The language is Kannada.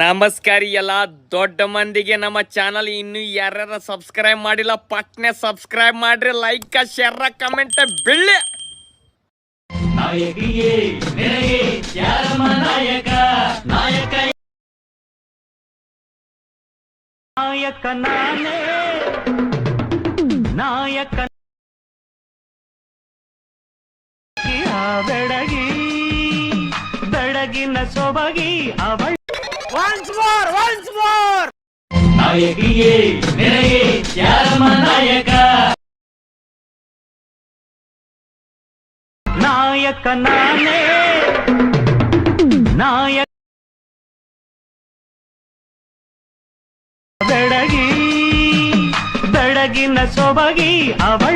ನಮಸ್ಕಾರ ಎಲ್ಲ ದೊಡ್ಡ ಮಂದಿಗೆ ನಮ್ಮ ಚಾನಲ್ ಇನ್ನು ಯಾರ್ಯಾರ ಸಬ್ಸ್ಕ್ರೈಬ್ ಮಾಡಿಲ್ಲ ಪಟ್ನೆ ಸಬ್ಸ್ಕ್ರೈಬ್ ಮಾಡ್ರಿ, ಲೈಕ್ ಶೇರ್ ಕಮೆಂಟ್ ಬೆಳ್ಳಿ. ನಾಯಕಿಯೇ ನಿನಗೆ ಯಾರಮ್ಮ ನಾಯಕ, ನಾಯಕ ನಾಯಕ ನಾನೇ, ನಾಯಕ ಬೆಡಗಿ ಬೆಡಗಿನ ಸೊಬಗಿ ಅವಳ ಒನ್ಸ್ ಮೋರ್ ನಾಯಕಿಯೇ ನಿನಗೆ ಯಾರಮ್ಮ ನಾಯಕ, ನಾಯಕ ನಾನೇ, ನಾಯಕ ಬೆಡಗಿ ಬೆಡಗಿನ ಸೊಬಗಿ ಅವಳ